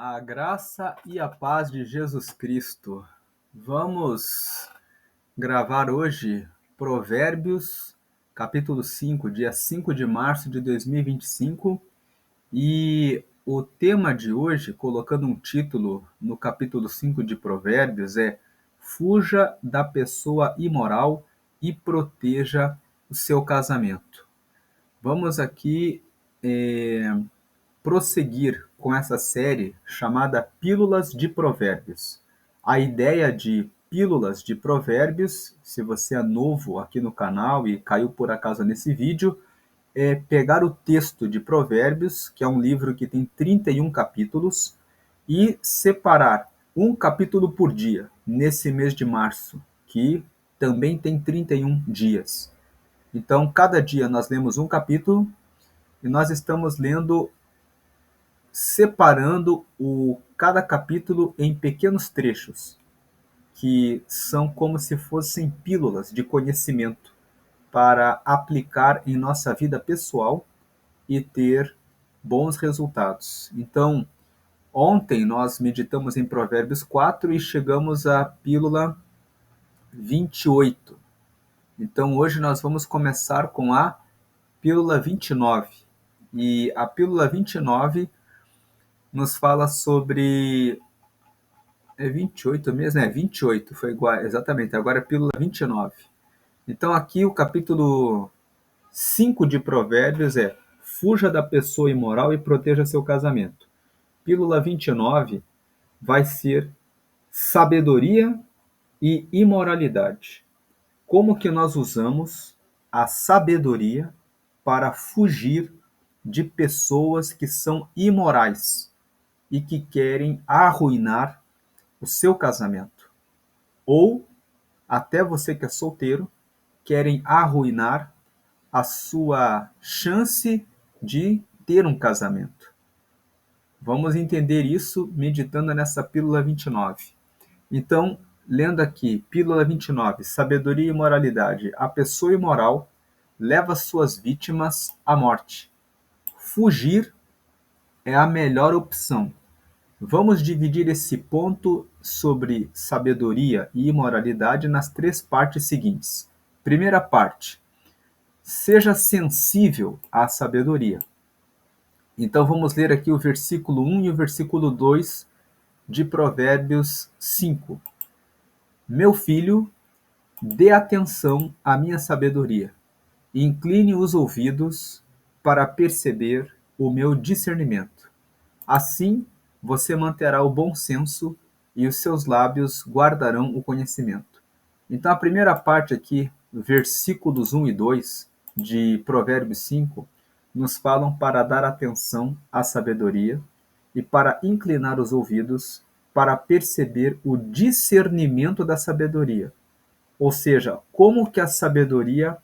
A graça e a paz de Jesus Cristo. Vamos gravar hoje Provérbios, capítulo 5, dia 5 de março de 2025. E o tema de hoje, colocando um título no capítulo 5 de Provérbios, é Fuja da pessoa imoral e proteja o seu casamento. Vamos aqui prosseguir com essa série chamada Pílulas de Provérbios. A ideia de Pílulas de Provérbios, se você é novo aqui no canal e caiu por acaso nesse vídeo, é pegar o texto de Provérbios, que é um livro que tem 31 capítulos, e separar um capítulo por dia nesse mês de março, que também tem 31 dias. Então, cada dia nós lemos um capítulo e nós estamos lendo separando cada capítulo em pequenos trechos, que são como se fossem pílulas de conhecimento para aplicar em nossa vida pessoal e ter bons resultados. Então, ontem nós meditamos em Provérbios 4 e chegamos à pílula 28. Então, hoje nós vamos começar com a pílula 29. E a pílula 29 nos fala sobre. É 28 mesmo? É 28, foi igual, exatamente. Agora é pílula 29. Então, aqui o capítulo 5 de Provérbios é Fuja da pessoa imoral e proteja seu casamento. Pílula 29 vai ser Sabedoria e imoralidade. Como que nós usamos a sabedoria para fugir de pessoas que são imorais e que querem arruinar o seu casamento. Ou, até você que é solteiro, querem arruinar a sua chance de ter um casamento. Vamos entender isso meditando nessa pílula 29. Então, lendo aqui, pílula 29, sabedoria e moralidade. A pessoa imoral leva suas vítimas à morte. Fugir é a melhor opção. Vamos dividir esse ponto sobre sabedoria e imoralidade nas três partes seguintes. Primeira parte, seja sensível à sabedoria. Então vamos ler aqui o versículo 1 e o versículo 2 de Provérbios 5. Meu filho, dê atenção à minha sabedoria e incline os ouvidos para perceber o meu discernimento. Assim, você manterá o bom senso e os seus lábios guardarão o conhecimento. Então, a primeira parte aqui, versículos 1 e 2 de Provérbios 5, nos falam para dar atenção à sabedoria e para inclinar os ouvidos para perceber o discernimento da sabedoria. Ou seja, como que a sabedoria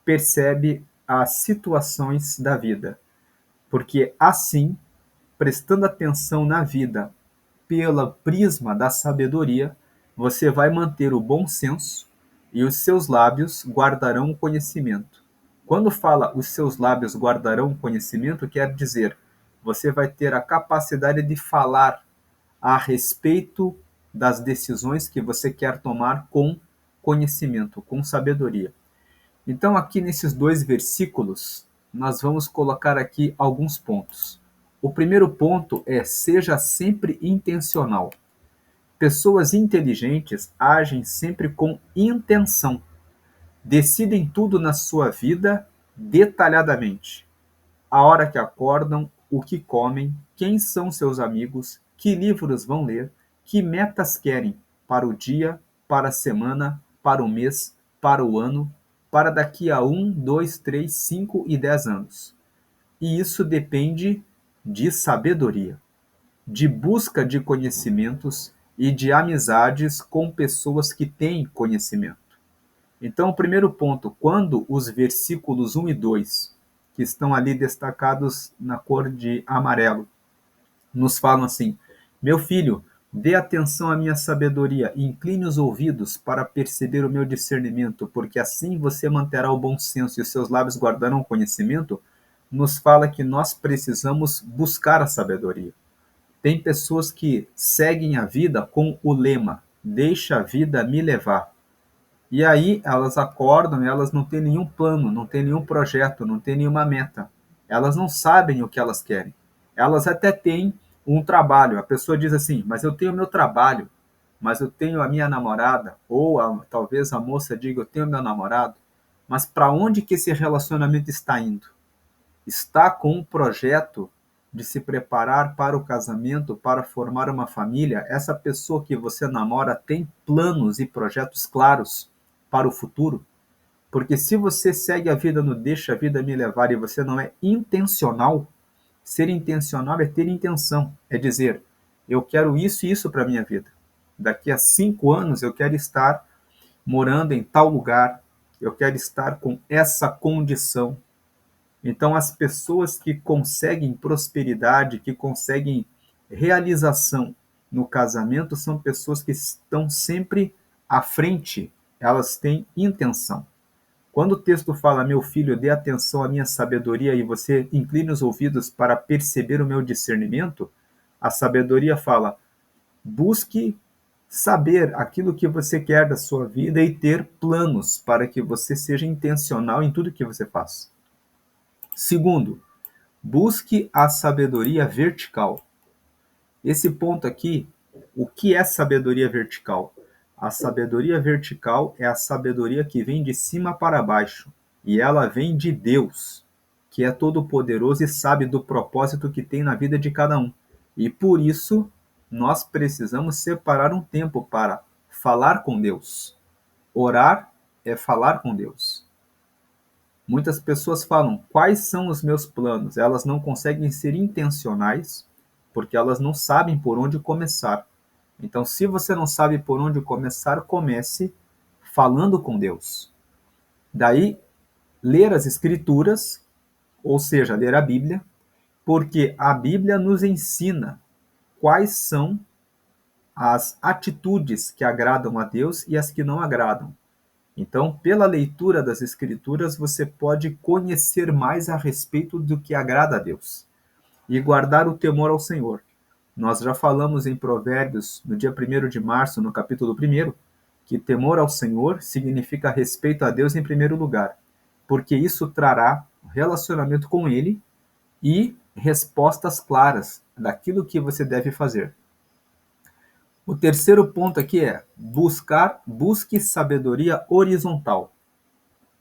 percebe as situações da vida. Porque assim, prestando atenção na vida pela prisma da sabedoria, você vai manter o bom senso e os seus lábios guardarão o conhecimento. Quando fala os seus lábios guardarão o conhecimento, quer dizer, você vai ter a capacidade de falar a respeito das decisões que você quer tomar com conhecimento, com sabedoria. Então, aqui nesses dois versículos, nós vamos colocar aqui alguns pontos. O primeiro ponto é: seja sempre intencional. Pessoas inteligentes agem sempre com intenção. Decidem tudo na sua vida detalhadamente. A hora que acordam, o que comem, quem são seus amigos, que livros vão ler, que metas querem para o dia, para a semana, para o mês, para o ano, para daqui a 1, 2, 3, 5 e 10 anos. E isso depende de sabedoria, de busca de conhecimentos e de amizades com pessoas que têm conhecimento. Então, o primeiro ponto, quando os versículos 1 e 2, que estão ali destacados na cor de amarelo, nos falam assim: meu filho, dê atenção à minha sabedoria e incline os ouvidos para perceber o meu discernimento, porque assim você manterá o bom senso e os seus lábios guardarão o conhecimento, nos fala que nós precisamos buscar a sabedoria. Tem pessoas que seguem a vida com o lema: deixa a vida me levar. E aí elas acordam e elas não têm nenhum plano, não têm nenhum projeto, não têm nenhuma meta. Elas não sabem o que elas querem. Elas até têm um trabalho. A pessoa diz assim: mas eu tenho meu trabalho, mas eu tenho a minha namorada. Ou talvez a moça diga: eu tenho meu namorado. Mas para onde que esse relacionamento está indo? Está com um projeto de se preparar para o casamento, para formar uma família? Essa pessoa que você namora tem planos e projetos claros para o futuro? Porque se você segue a vida no deixa a vida me levar e você não é intencional, ser intencional é ter intenção, é dizer, eu quero isso e isso para a minha vida. Daqui a 5 anos eu quero estar morando em tal lugar, eu quero estar com essa condição. Então, as pessoas que conseguem prosperidade, que conseguem realização no casamento, são pessoas que estão sempre à frente, elas têm intenção. Quando o texto fala, meu filho, dê atenção à minha sabedoria e você incline os ouvidos para perceber o meu discernimento, a sabedoria fala, busque saber aquilo que você quer da sua vida e ter planos para que você seja intencional em tudo que você faz. Segundo, busque a sabedoria vertical. Esse ponto aqui, o que é sabedoria vertical? A sabedoria vertical é a sabedoria que vem de cima para baixo, e ela vem de Deus, que é todo-poderoso e sabe do propósito que tem na vida de cada um. E por isso, nós precisamos separar um tempo para falar com Deus. Orar é falar com Deus. Muitas pessoas falam, quais são os meus planos? Elas não conseguem ser intencionais, porque elas não sabem por onde começar. Então, se você não sabe por onde começar, comece falando com Deus. Daí, ler as Escrituras, ou seja, ler a Bíblia, porque a Bíblia nos ensina quais são as atitudes que agradam a Deus e as que não agradam. Então, pela leitura das Escrituras, você pode conhecer mais a respeito do que agrada a Deus e guardar o temor ao Senhor. Nós já falamos em Provérbios, no dia 1º de março, no capítulo 1º, que temor ao Senhor significa respeito a Deus em primeiro lugar, porque isso trará relacionamento com Ele e respostas claras daquilo que você deve fazer. O terceiro ponto aqui é busque sabedoria horizontal.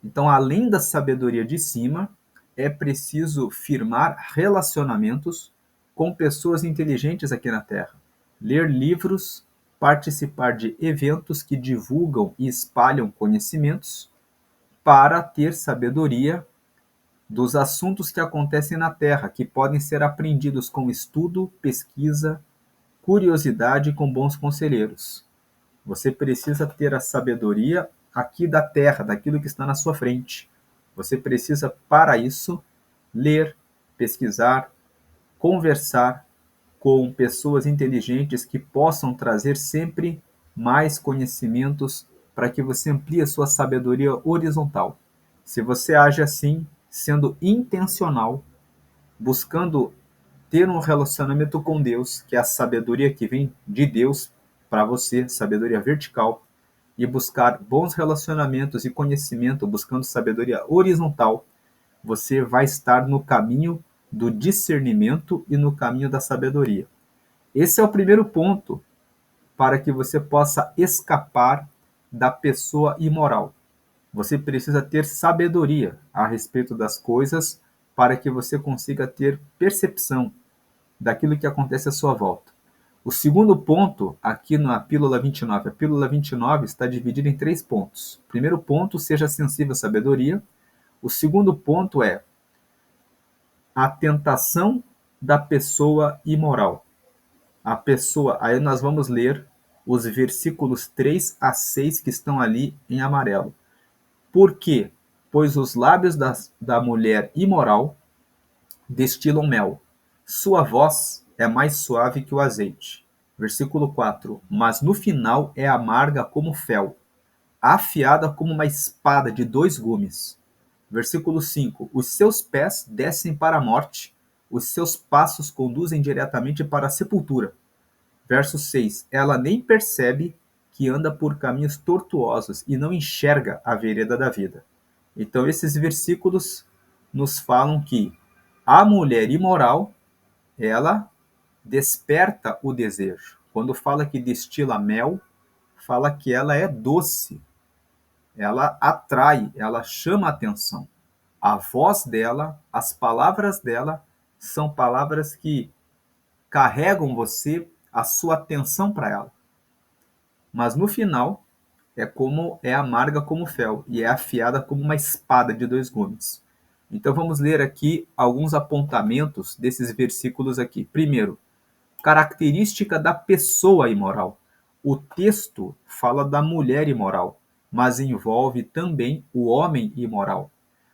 Então, além da sabedoria de cima, é preciso firmar relacionamentos com pessoas inteligentes aqui na Terra. Ler livros, participar de eventos que divulgam e espalham conhecimentos para ter sabedoria dos assuntos que acontecem na Terra, que podem ser aprendidos com estudo, pesquisa, curiosidade e com bons conselheiros. Você precisa ter a sabedoria aqui da terra, daquilo que está na sua frente. Você precisa, para isso, ler, pesquisar, conversar com pessoas inteligentes que possam trazer sempre mais conhecimentos para que você amplie a sua sabedoria horizontal. Se você age assim, sendo intencional, buscando ter um relacionamento com Deus, que é a sabedoria que vem de Deus para você, sabedoria vertical, e buscar bons relacionamentos e conhecimento, buscando sabedoria horizontal, você vai estar no caminho do discernimento e no caminho da sabedoria. Esse é o primeiro ponto para que você possa escapar da pessoa imoral. Você precisa ter sabedoria a respeito das coisas para que você consiga ter percepção daquilo que acontece à sua volta. O segundo ponto, aqui na pílula 29, a pílula 29 está dividida em 3 pontos. O primeiro ponto, seja sensível à sabedoria. O segundo ponto é a tentação da pessoa imoral. A pessoa, aí nós vamos ler os versículos 3 a 6 que estão ali em amarelo. Por quê? Pois os lábios da mulher imoral destilam mel. Sua voz é mais suave que o azeite. Versículo 4. Mas no final é amarga como fel, afiada como uma espada de 2 gumes. Versículo 5. Os seus pés descem para a morte, os seus passos conduzem diretamente para a sepultura. Verso 6. Ela nem percebe que anda por caminhos tortuosos e não enxerga a vereda da vida. Então, esses versículos nos falam que a mulher imoral, ela desperta o desejo. Quando fala que destila mel, fala que ela é doce, ela atrai, ela chama a atenção. A voz dela, as palavras dela, são palavras que carregam você, a sua atenção para ela. Mas no final, é amarga como fel e é afiada como uma espada de dois gumes. Então vamos ler aqui alguns apontamentos desses versículos aqui. Primeiro, característica da pessoa imoral. O texto fala da mulher imoral, mas envolve também o homem imoral.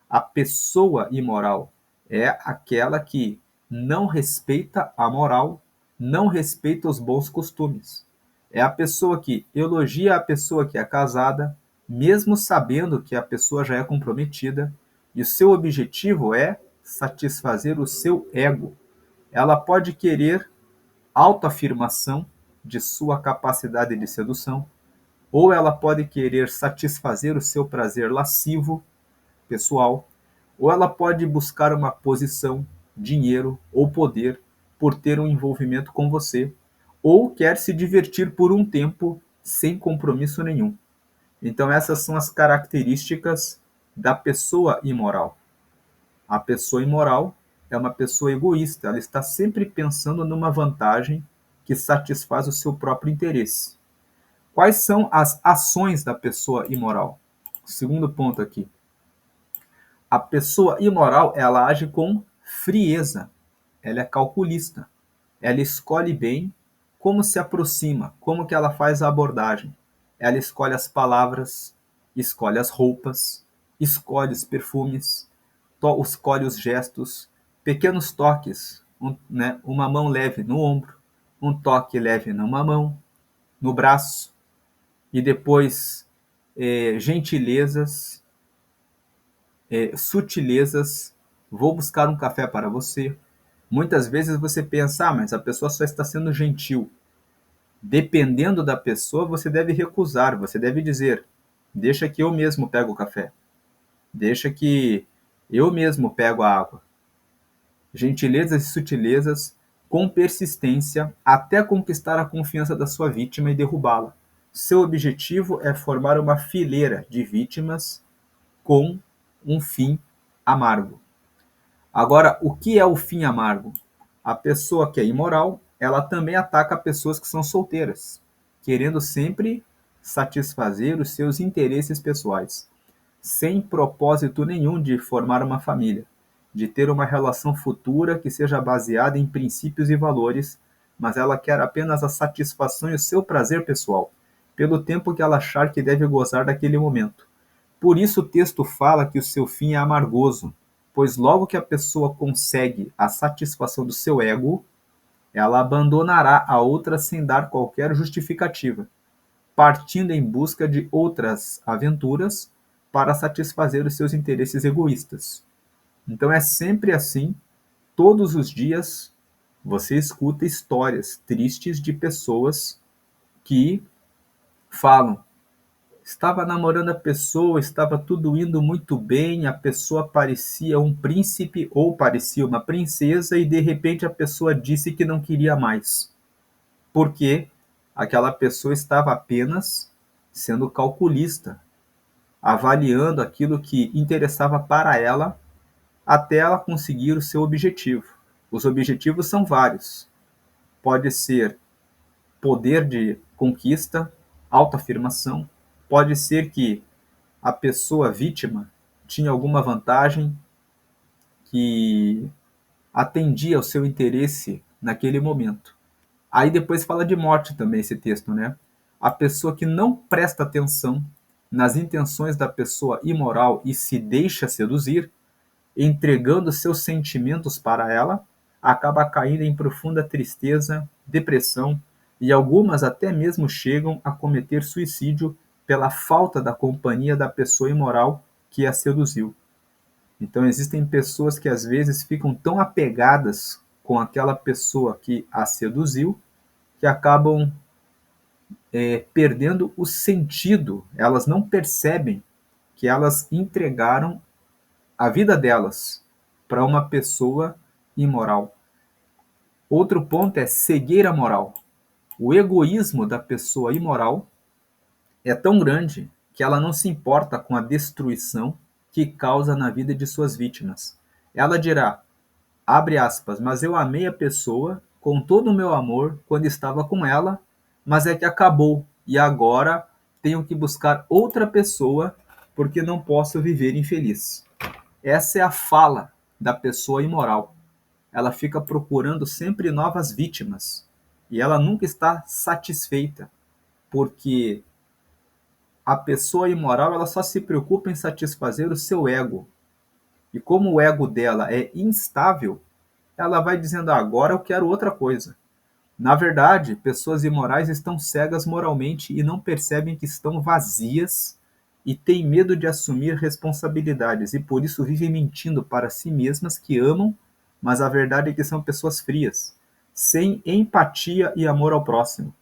A pessoa imoral é aquela que não respeita a moral, não respeita os bons costumes. É a pessoa que elogia a pessoa que é casada, mesmo sabendo que a pessoa já é comprometida, e o seu objetivo é satisfazer o seu ego. Ela pode querer autoafirmação de sua capacidade de sedução, ou ela pode querer satisfazer o seu prazer lascivo pessoal, ou ela pode buscar uma posição, dinheiro ou poder por ter um envolvimento com você, ou quer se divertir por um tempo sem compromisso nenhum. Então essas são as características da pessoa imoral. A pessoa imoral é uma pessoa egoísta, ela está sempre pensando numa vantagem que satisfaz o seu próprio interesse. Quais são as ações da pessoa imoral? Segundo ponto aqui. A pessoa imoral, ela age com frieza, ela é calculista, ela escolhe bem como se aproxima, como que ela faz a abordagem. Ela escolhe as palavras, escolhe as roupas, escolhe os perfumes, escolhe os gestos, pequenos toques, uma mão leve no ombro, um toque leve numa mão, no braço, e depois gentilezas, sutilezas, vou buscar um café para você. Muitas vezes você pensa, mas a pessoa só está sendo gentil. Dependendo da pessoa, você deve recusar, você deve dizer, deixa que eu mesmo pego o café, deixa que eu mesmo pego a água. Gentilezas e sutilezas com persistência até conquistar a confiança da sua vítima e derrubá-la. Seu objetivo é formar uma fileira de vítimas com um fim amargo. Agora, o que é o fim amargo? A pessoa que é imoral, ela também ataca pessoas que são solteiras, querendo sempre satisfazer os seus interesses pessoais, sem propósito nenhum de formar uma família, de ter uma relação futura que seja baseada em princípios e valores, mas ela quer apenas a satisfação e o seu prazer pessoal, pelo tempo que ela achar que deve gozar daquele momento. Por isso o texto fala que o seu fim é amargoso, pois logo que a pessoa consegue a satisfação do seu ego, ela abandonará a outra sem dar qualquer justificativa, partindo em busca de outras aventuras para satisfazer os seus interesses egoístas. Então é sempre assim, todos os dias você escuta histórias tristes de pessoas que falam: estava namorando a pessoa, estava tudo indo muito bem, a pessoa parecia um príncipe ou parecia uma princesa e de repente a pessoa disse que não queria mais. Porque aquela pessoa estava apenas sendo calculista, avaliando aquilo que interessava para ela até ela conseguir o seu objetivo. Os objetivos são vários. Pode ser poder de conquista, autoafirmação, pode ser que a pessoa vítima tinha alguma vantagem que atendia ao seu interesse naquele momento. Aí depois fala de morte também esse texto, né? A pessoa que não presta atenção nas intenções da pessoa imoral e se deixa seduzir, entregando seus sentimentos para ela, acaba caindo em profunda tristeza, depressão e algumas até mesmo chegam a cometer suicídio pela falta da companhia da pessoa imoral que a seduziu. Então, existem pessoas que às vezes ficam tão apegadas com aquela pessoa que a seduziu que acabam perdendo o sentido. Elas não percebem que elas entregaram a vida delas para uma pessoa imoral. Outro ponto é cegueira moral. O egoísmo da pessoa imoral é tão grande que ela não se importa com a destruição que causa na vida de suas vítimas. Ela dirá, abre aspas, mas eu amei a pessoa com todo o meu amor quando estava com ela, mas é que acabou e agora tenho que buscar outra pessoa porque não posso viver infeliz. Essa é a fala da pessoa imoral. Ela fica procurando sempre novas vítimas e ela nunca está satisfeita, porque a pessoa imoral ela só se preocupa em satisfazer o seu ego. E como o ego dela é instável, ela vai dizendo: agora eu quero outra coisa. Na verdade, pessoas imorais estão cegas moralmente e não percebem que estão vazias e têm medo de assumir responsabilidades e por isso vivem mentindo para si mesmas que amam, mas a verdade é que são pessoas frias, sem empatia e amor ao próximo,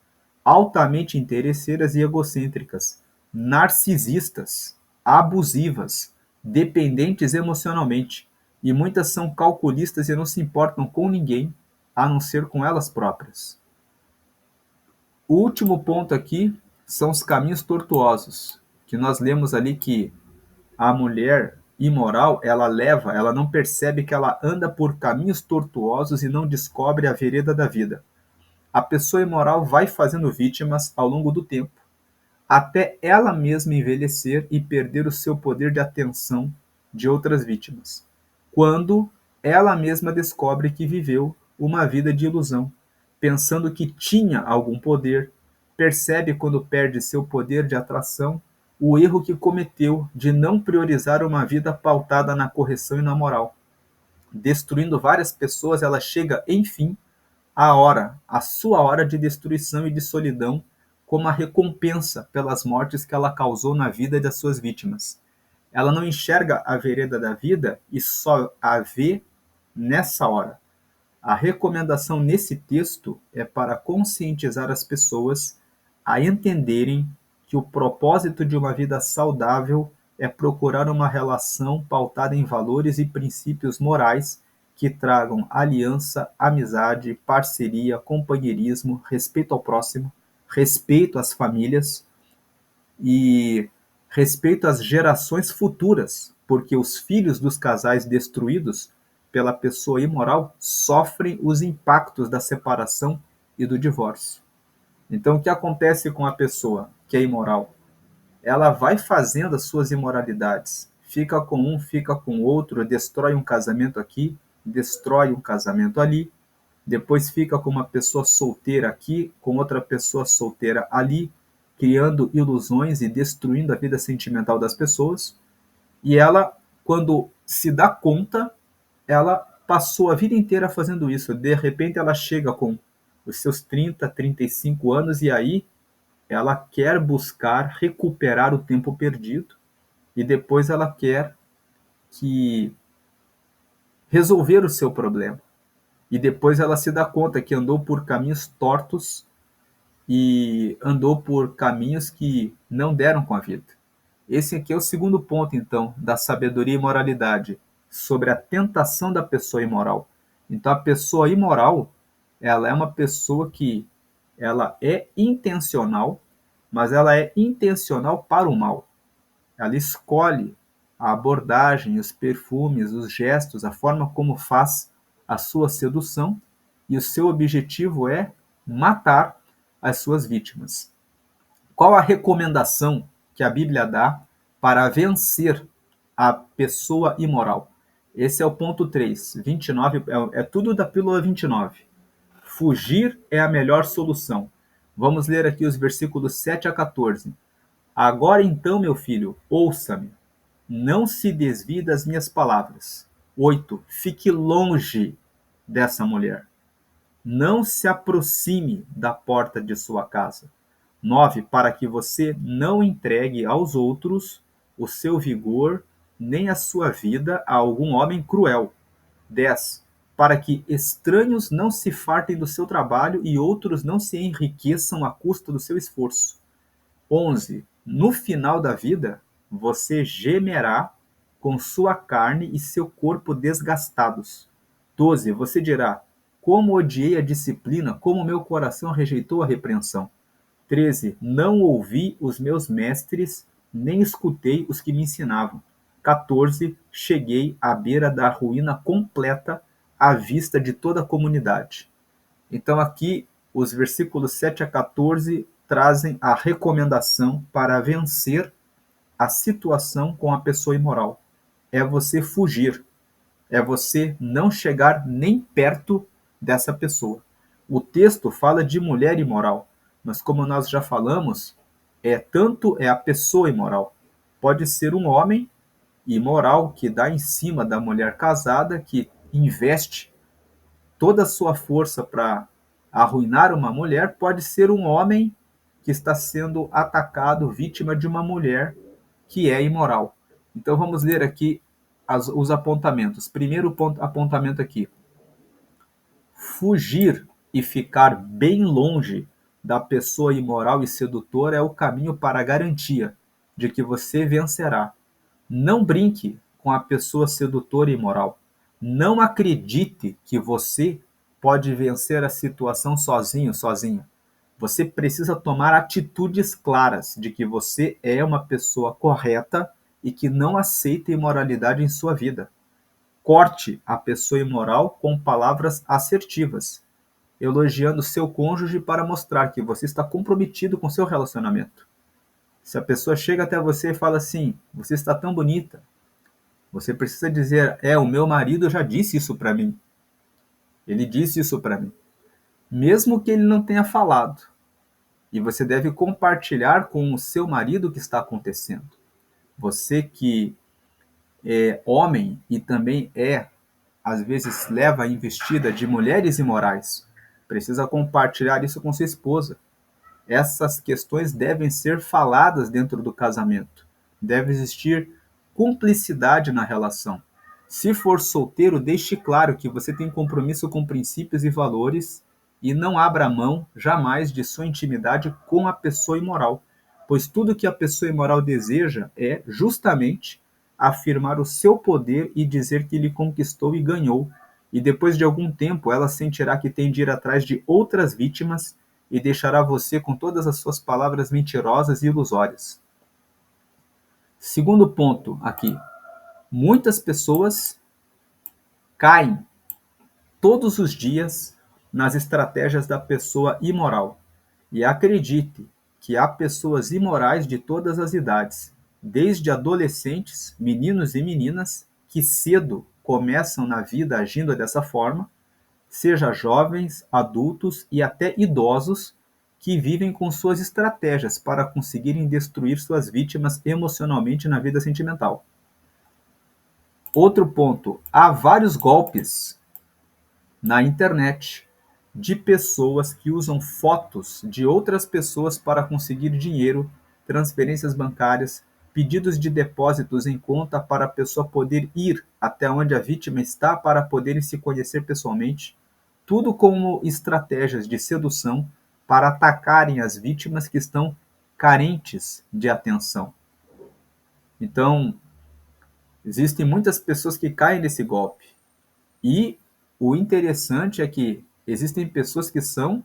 altamente interesseiras e egocêntricas, narcisistas, abusivas, dependentes emocionalmente, e muitas são calculistas e não se importam com ninguém a não ser com elas próprias. O último ponto aqui são os caminhos tortuosos, que nós lemos ali que a mulher imoral, ela não percebe que ela anda por caminhos tortuosos e não descobre a vereda da vida. A pessoa imoral vai fazendo vítimas ao longo do tempo, até ela mesma envelhecer e perder o seu poder de atenção de outras vítimas, quando ela mesma descobre que viveu uma vida de ilusão, pensando que tinha algum poder, percebe quando perde seu poder de atração o erro que cometeu de não priorizar uma vida pautada na correção e na moral. Destruindo várias pessoas, ela chega, enfim, a sua hora de destruição e de solidão, como a recompensa pelas mortes que ela causou na vida das suas vítimas. Ela não enxerga a vereda da vida e só a vê nessa hora. A recomendação nesse texto é para conscientizar as pessoas a entenderem que o propósito de uma vida saudável é procurar uma relação pautada em valores e princípios morais que tragam aliança, amizade, parceria, companheirismo, respeito ao próximo, respeito às famílias e respeito às gerações futuras, porque os filhos dos casais destruídos pela pessoa imoral sofrem os impactos da separação e do divórcio. Então, o que acontece com a pessoa que é imoral? Ela vai fazendo as suas imoralidades, fica com um, fica com outro, destrói um casamento aqui, destrói um casamento ali, depois fica com uma pessoa solteira aqui, com outra pessoa solteira ali, criando ilusões e destruindo a vida sentimental das pessoas. E ela, quando se dá conta, ela passou a vida inteira fazendo isso. De repente ela chega com os seus 30, 35 anos e aí ela quer buscar recuperar o tempo perdido e depois ela quer que resolver o seu problema. E depois ela se dá conta que andou por caminhos tortos e andou por caminhos que não deram com a vida. Esse aqui é o segundo ponto, então, da sabedoria e moralidade, sobre a tentação da pessoa imoral. Então, a pessoa imoral, ela é uma pessoa que ela é intencional, mas ela é intencional para o mal. Ela escolhe a abordagem, os perfumes, os gestos, a forma como faz a sua sedução, e o seu objetivo é matar as suas vítimas. Qual a recomendação que a Bíblia dá para vencer a pessoa imoral? Esse é o ponto 3. 29 é tudo da pílula 29. Fugir é a melhor solução. Vamos ler aqui os versículos 7 a 14. Agora então, meu filho, ouça-me. Não se desvie das minhas palavras. 8. Fique longe dessa mulher. Não se aproxime da porta de sua casa. 9. Para que você não entregue aos outros o seu vigor nem a sua vida a algum homem cruel. 10. Para que estranhos não se fartem do seu trabalho e outros não se enriqueçam à custa do seu esforço. 11. No final da vida, você gemerá com sua carne e seu corpo desgastados. 12. Você dirá: como odiei a disciplina, como meu coração rejeitou a repreensão. 13. Não ouvi os meus mestres, nem escutei os que me ensinavam. 14. Cheguei à beira da ruína completa, à vista de toda a comunidade. Então, aqui, os versículos 7 a 14 trazem a recomendação para vencer a situação com a pessoa imoral. É você fugir, é você não chegar nem perto dessa pessoa. O texto fala de mulher imoral, mas como nós já falamos, tanto é a pessoa imoral. Pode ser um homem imoral que dá em cima da mulher casada, que investe toda a sua força para arruinar uma mulher, pode ser um homem que está sendo atacado, vítima de uma mulher que é imoral. Então vamos ler aqui os apontamentos. Primeiro apontamento aqui: fugir e ficar bem longe da pessoa imoral e sedutora é o caminho para a garantia de que você vencerá. Não brinque com a pessoa sedutora e imoral. Não acredite que você pode vencer a situação sozinho, sozinha. Você precisa tomar atitudes claras de que você é uma pessoa correta e que não aceita imoralidade em sua vida. Corte a pessoa imoral com palavras assertivas, elogiando seu cônjuge para mostrar que você está comprometido com seu relacionamento. Se a pessoa chega até você e fala assim: você está tão bonita, você precisa dizer: o meu marido já disse isso para mim. Ele disse isso para mim. Mesmo que ele não tenha falado. E você deve compartilhar com o seu marido o que está acontecendo. Você que é homem e também às vezes leva a investida de mulheres imorais, precisa compartilhar isso com sua esposa. Essas questões devem ser faladas dentro do casamento. Deve existir cumplicidade na relação. Se for solteiro, deixe claro que você tem compromisso com princípios e valores e não abra mão jamais de sua intimidade com a pessoa imoral, pois tudo que a pessoa imoral deseja é justamente afirmar o seu poder e dizer que lhe conquistou e ganhou, e depois de algum tempo ela sentirá que tem de ir atrás de outras vítimas e deixará você com todas as suas palavras mentirosas e ilusórias. Segundo ponto aqui: muitas pessoas caem todos os dias nas estratégias da pessoa imoral. E acredite que há pessoas imorais de todas as idades, desde adolescentes, meninos e meninas, que cedo começam na vida agindo dessa forma, seja jovens, adultos e até idosos que vivem com suas estratégias para conseguirem destruir suas vítimas emocionalmente na vida sentimental. Outro ponto: há vários golpes na internet de pessoas que usam fotos de outras pessoas para conseguir dinheiro, transferências bancárias, pedidos de depósitos em conta para a pessoa poder ir até onde a vítima está para poderem se conhecer pessoalmente, tudo como estratégias de sedução para atacarem as vítimas que estão carentes de atenção. Então, existem muitas pessoas que caem nesse golpe. E o interessante é que existem pessoas que são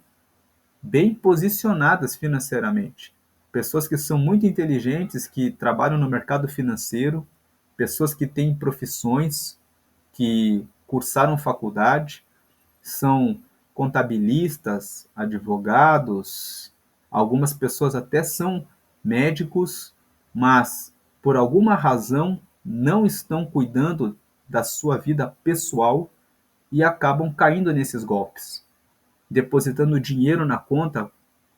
bem posicionadas financeiramente, pessoas que são muito inteligentes, que trabalham no mercado financeiro, pessoas que têm profissões, que cursaram faculdade, são contabilistas, advogados, algumas pessoas até são médicos, mas por alguma razão não estão cuidando da sua vida pessoal e acabam caindo nesses golpes, depositando dinheiro na conta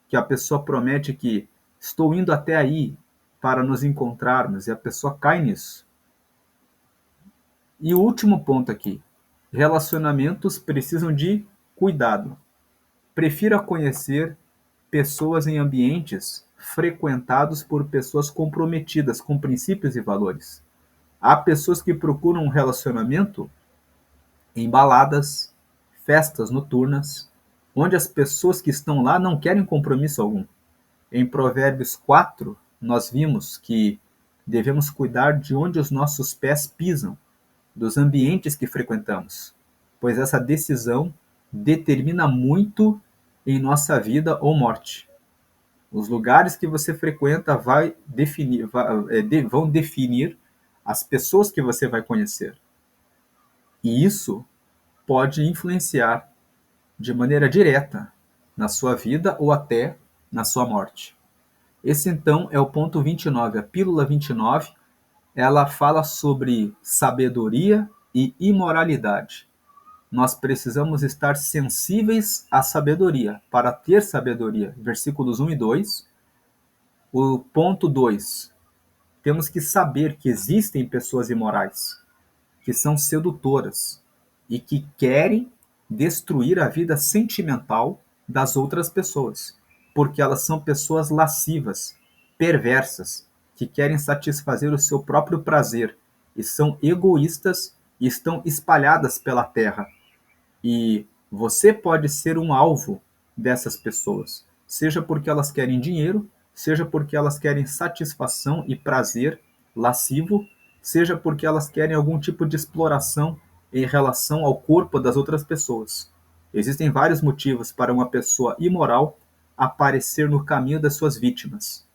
que a pessoa promete que estou indo até aí para nos encontrarmos, e a pessoa cai nisso. E o último ponto aqui: relacionamentos precisam de cuidado. Prefira conhecer pessoas em ambientes frequentados por pessoas comprometidas com princípios e valores. Há pessoas que procuram um relacionamento em baladas, festas noturnas, onde as pessoas que estão lá não querem compromisso algum. Em Provérbios 4, nós vimos que devemos cuidar de onde os nossos pés pisam, dos ambientes que frequentamos, pois essa decisão determina muito em nossa vida ou morte. Os lugares que você frequenta vão definir as pessoas que você vai conhecer. E isso pode influenciar de maneira direta na sua vida ou até na sua morte. Esse então é o ponto 29, a pílula 29, ela fala sobre sabedoria e imoralidade. Nós precisamos estar sensíveis à sabedoria, para ter sabedoria. Versículos 1 e 2. O ponto 2. Temos que saber que existem pessoas imorais, que são sedutoras e que querem destruir a vida sentimental das outras pessoas, porque elas são pessoas lascivas, perversas, que querem satisfazer o seu próprio prazer e são egoístas e estão espalhadas pela terra. E você pode ser um alvo dessas pessoas, seja porque elas querem dinheiro, seja porque elas querem satisfação e prazer lascivo, seja porque elas querem algum tipo de exploração em relação ao corpo das outras pessoas. Existem vários motivos para uma pessoa imoral aparecer no caminho das suas vítimas.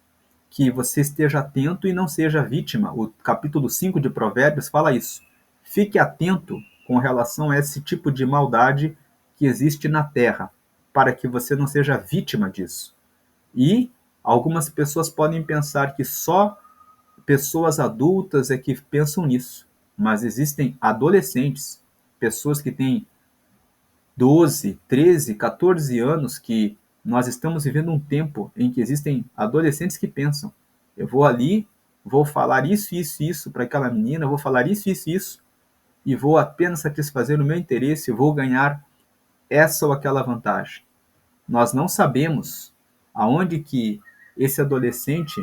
Que você esteja atento e não seja vítima. O capítulo 5 de Provérbios fala isso. Fique atento com relação a esse tipo de maldade que existe na terra, para que você não seja vítima disso. E algumas pessoas podem pensar que só pessoas adultas é que pensam nisso, mas existem adolescentes, pessoas que têm 12, 13, 14 anos, que nós estamos vivendo um tempo em que existem adolescentes que pensam: eu vou ali, vou falar isso, isso, isso para aquela menina, vou falar isso, isso, isso, e vou apenas satisfazer o meu interesse, vou ganhar essa ou aquela vantagem. Nós não sabemos aonde que esse adolescente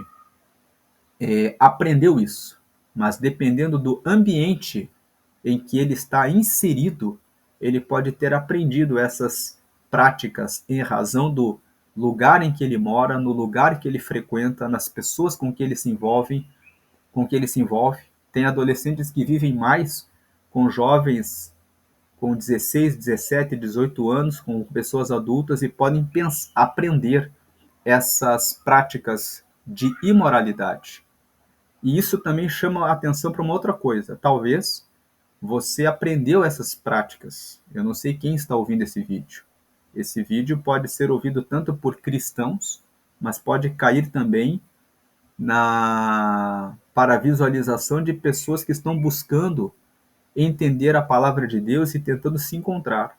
aprendeu isso, mas dependendo do ambiente em que ele está inserido, ele pode ter aprendido essas práticas em razão do lugar em que ele mora, no lugar que ele frequenta, nas pessoas com que ele se envolve. Tem adolescentes que vivem mais com jovens com 16, 17, 18 anos, com pessoas adultas e podem aprender essas práticas de imoralidade. E isso também chama a atenção para uma outra coisa. Talvez você aprendeu essas práticas. Eu não sei quem está ouvindo esse vídeo. Esse vídeo pode ser ouvido tanto por cristãos, mas pode cair também para a visualização de pessoas que estão buscando entender a palavra de Deus e tentando se encontrar.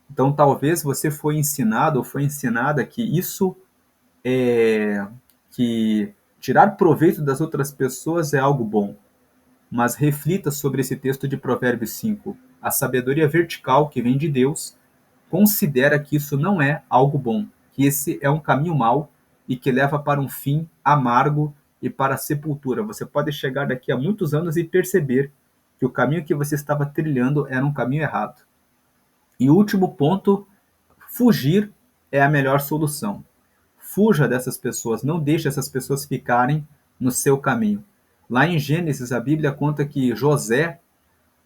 Então, talvez você foi ensinado ou foi ensinada que isso que tirar proveito das outras pessoas é algo bom. Mas reflita sobre esse texto de Provérbios 5. A sabedoria vertical que vem de Deus considera que isso não é algo bom, que esse é um caminho mau e que leva para um fim amargo e para a sepultura. Você pode chegar daqui a muitos anos e perceber que o caminho que você estava trilhando era um caminho errado. E o último ponto, fugir é a melhor solução. Fuja dessas pessoas, não deixe essas pessoas ficarem no seu caminho. Lá em Gênesis, a Bíblia conta que José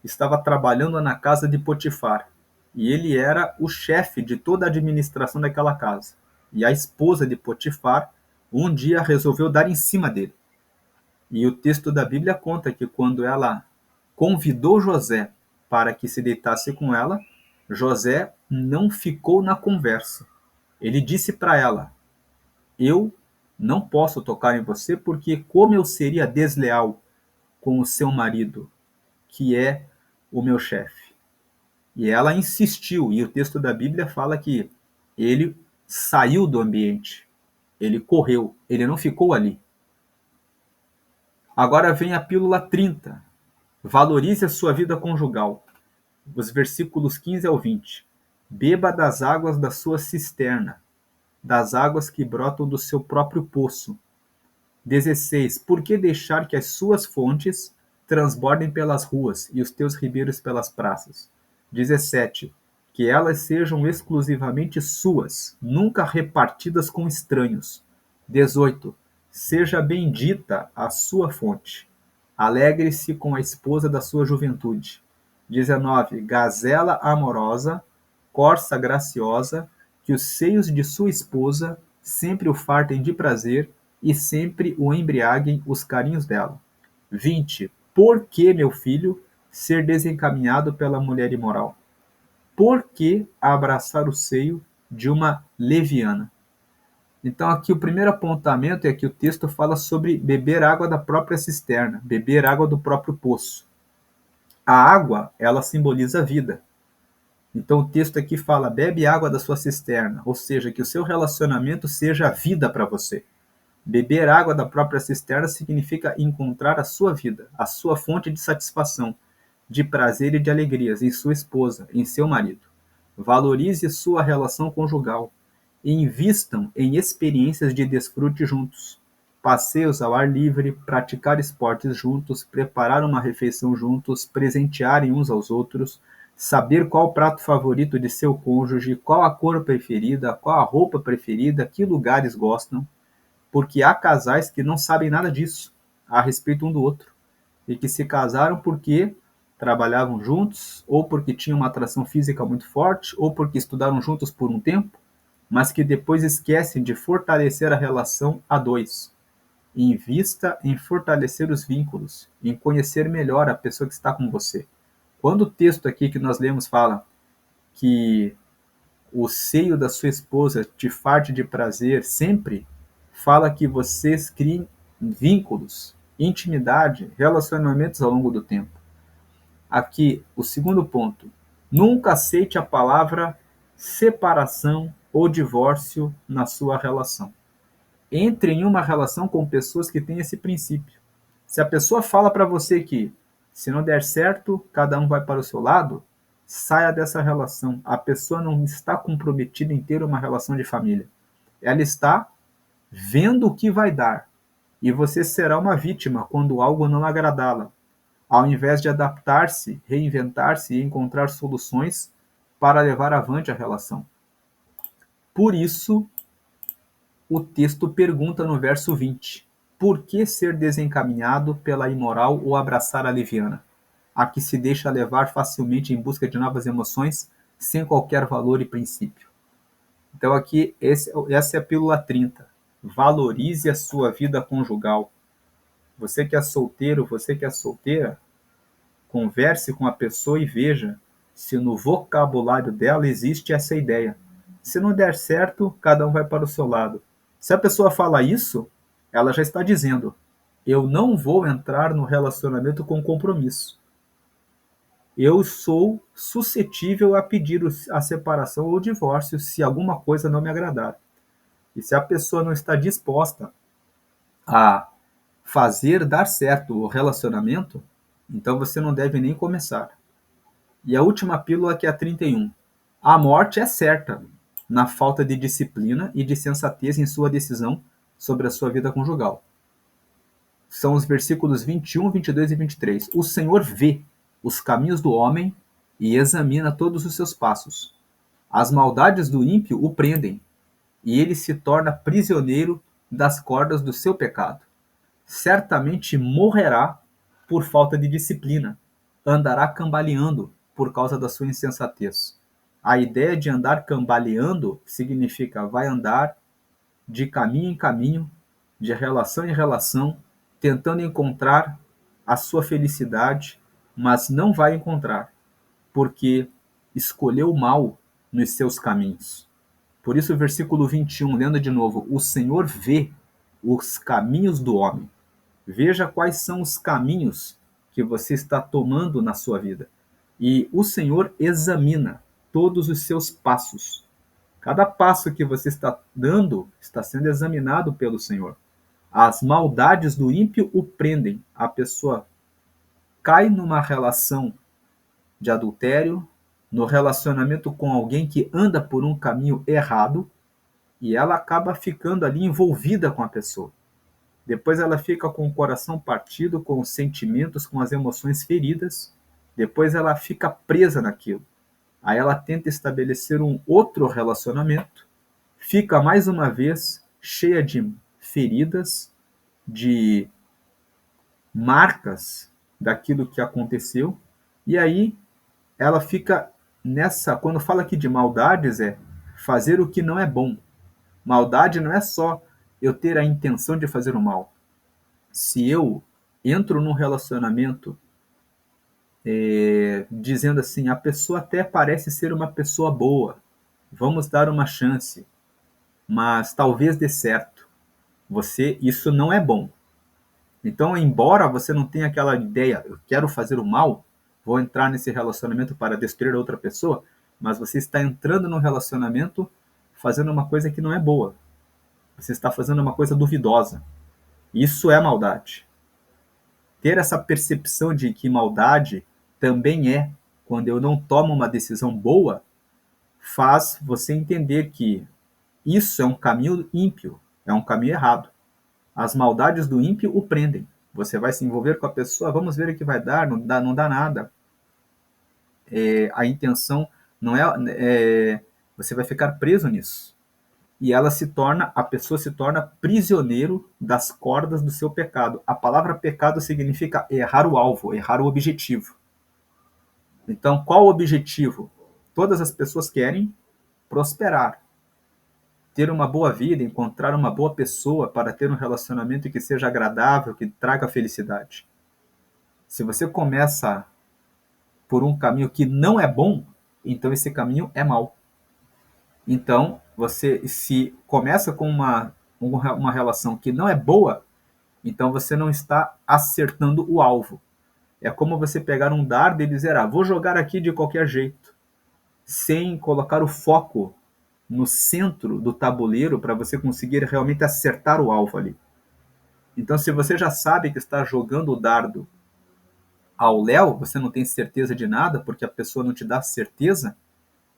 estava trabalhando na casa de Potifar, e ele era o chefe de toda a administração daquela casa. E a esposa de Potifar, um dia resolveu dar em cima dele. E o texto da Bíblia conta que quando ela convidou José para que se deitasse com ela, José não ficou na conversa. Ele disse para ela: eu não posso tocar em você porque como eu seria desleal com o seu marido, que é o meu chefe. E ela insistiu, e o texto da Bíblia fala que ele saiu do ambiente, ele correu, ele não ficou ali. Agora vem a pílula 30. Valorize a sua vida conjugal. Os versículos 15 ao 20. Beba das águas da sua cisterna, das águas que brotam do seu próprio poço. 16. Por que deixar que as suas fontes transbordem pelas ruas e os teus ribeiros pelas praças. 17. Que elas sejam exclusivamente suas, nunca repartidas com estranhos. 18. Seja bendita a sua fonte. Alegre-se com a esposa da sua juventude. 19. Gazela amorosa, corça graciosa, que os seios de sua esposa sempre o fartem de prazer e sempre o embriaguem os carinhos dela. 20. Por que, meu filho, ser desencaminhado pela mulher imoral? Por que abraçar o seio de uma leviana? Então, aqui o primeiro apontamento é que o texto fala sobre beber água da própria cisterna, beber água do próprio poço. A água, ela simboliza a vida. Então, o texto aqui fala, bebe água da sua cisterna, ou seja, que o seu relacionamento seja a vida para você. Beber água da própria cisterna significa encontrar a sua vida, a sua fonte de satisfação, de prazer e de alegrias em sua esposa, em seu marido. Valorize sua relação conjugal. Invistam em experiências de desfrute juntos. Passeios ao ar livre, praticar esportes juntos, preparar uma refeição juntos, presentearem uns aos outros, saber qual o prato favorito de seu cônjuge, qual a cor preferida, qual a roupa preferida, que lugares gostam, porque há casais que não sabem nada disso a respeito um do outro e que se casaram porque trabalhavam juntos, ou porque tinham uma atração física muito forte, ou porque estudaram juntos por um tempo, mas que depois esquecem de fortalecer a relação a dois. Invista em fortalecer os vínculos, em conhecer melhor a pessoa que está com você. Quando o texto aqui que nós lemos fala que o seio da sua esposa te farte de prazer sempre, fala que vocês criem vínculos, intimidade, relacionamentos ao longo do tempo. Aqui, o segundo ponto. Nunca aceite a palavra separação ou divórcio na sua relação. Entre em uma relação com pessoas que têm esse princípio. Se a pessoa fala para você que se não der certo, cada um vai para o seu lado, saia dessa relação. A pessoa não está comprometida em ter uma relação de família. Ela está vendo o que vai dar. E você será uma vítima quando algo não agradá-la, ao invés de adaptar-se, reinventar-se e encontrar soluções para levar avante a relação. Por isso, o texto pergunta no verso 20: por que ser desencaminhado pela imoral ou abraçar a leviana, a que se deixa levar facilmente em busca de novas emoções, sem qualquer valor e princípio? Então aqui, essa é a pílula 30. Valorize a sua vida conjugal. Você que é solteiro, você que é solteira, converse com a pessoa e veja se no vocabulário dela existe essa ideia. Se não der certo, cada um vai para o seu lado. Se a pessoa fala isso, ela já está dizendo: eu não vou entrar no relacionamento com compromisso. Eu sou suscetível a pedir a separação ou o divórcio se alguma coisa não me agradar. E se a pessoa não está disposta a fazer dar certo o relacionamento, então você não deve nem começar. E a última pílula, que é a 31. A morte é certa na falta de disciplina e de sensatez em sua decisão sobre a sua vida conjugal. São os versículos 21, 22 e 23. O Senhor vê os caminhos do homem e examina todos os seus passos. As maldades do ímpio o prendem, e ele se torna prisioneiro das cordas do seu pecado. Certamente morrerá por falta de disciplina, andará cambaleando por causa da sua insensatez. A ideia de andar cambaleando significa vai andar de caminho em caminho, de relação em relação, tentando encontrar a sua felicidade, mas não vai encontrar, porque escolheu o mal nos seus caminhos. Por isso o versículo 21, lendo de novo: o Senhor vê os caminhos do homem. Veja quais são os caminhos que você está tomando na sua vida. E o Senhor examina todos os seus passos. Cada passo que você está dando está sendo examinado pelo Senhor. As maldades do ímpio o prendem. A pessoa cai numa relação de adultério, no relacionamento com alguém que anda por um caminho errado, e ela acaba ficando ali envolvida com a pessoa. depois ela fica com o coração partido, com os sentimentos, com as emoções feridas, depois ela fica presa naquilo. Aí ela tenta estabelecer um outro relacionamento, fica mais uma vez cheia de feridas, de marcas daquilo que aconteceu, e aí ela fica nessa, quando fala aqui de maldades, é fazer o que não é bom. Maldade não é só eu ter a intenção de fazer o mal. Se eu entro num relacionamento dizendo assim, a pessoa até parece ser uma pessoa boa, vamos dar uma chance, mas talvez dê certo. Isso não é bom. Então, embora você não tenha aquela ideia, eu quero fazer o mal, vou entrar nesse relacionamento para destruir outra pessoa, mas você está entrando no relacionamento fazendo uma coisa que não é boa. Você está fazendo uma coisa duvidosa. Isso é maldade. Ter essa percepção de que maldade também é quando eu não tomo uma decisão boa, faz você entender que isso é um caminho ímpio, é um caminho errado. As maldades do ímpio o prendem. Você vai se envolver com a pessoa, vamos ver o que vai dar, não dá nada. A intenção não você vai ficar preso nisso. E a pessoa se torna prisioneiro das cordas do seu pecado. A palavra pecado significa errar o alvo, errar o objetivo. Então, qual o objetivo? Todas as pessoas querem prosperar, ter uma boa vida, encontrar uma boa pessoa para ter um relacionamento que seja agradável, que traga felicidade. Se você começa por um caminho que não é bom, então esse caminho é mau. Então, você se começa com uma relação que não é boa, então você não está acertando o alvo. É como você pegar um dardo e dizer, vou jogar aqui de qualquer jeito, sem colocar o foco no centro do tabuleiro para você conseguir realmente acertar o alvo ali. Então, se você já sabe que está jogando o dardo ao léu, você não tem certeza de nada, porque a pessoa não te dá certeza,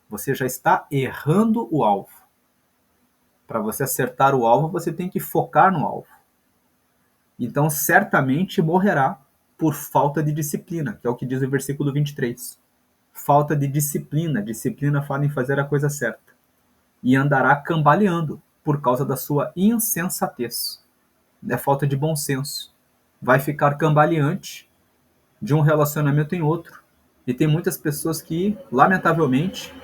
você já está errando o alvo. Para você acertar o alvo, você tem que focar no alvo. Então, certamente morrerá por falta de disciplina, que é o que diz o versículo 23. Falta de disciplina. Disciplina fala em fazer a coisa certa. E andará cambaleando por causa da sua insensatez. É falta de bom senso. Vai ficar cambaleante de um relacionamento em outro. E tem muitas pessoas que, lamentavelmente,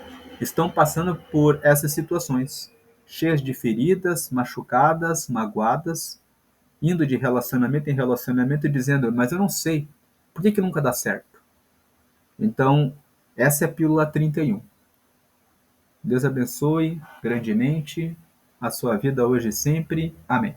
estão passando por essas situações, cheias de feridas, machucadas, magoadas, indo de relacionamento em relacionamento e dizendo, mas eu não sei, por que nunca dá certo? Então, essa é a pílula 31. Deus abençoe grandemente a sua vida hoje e sempre. Amém.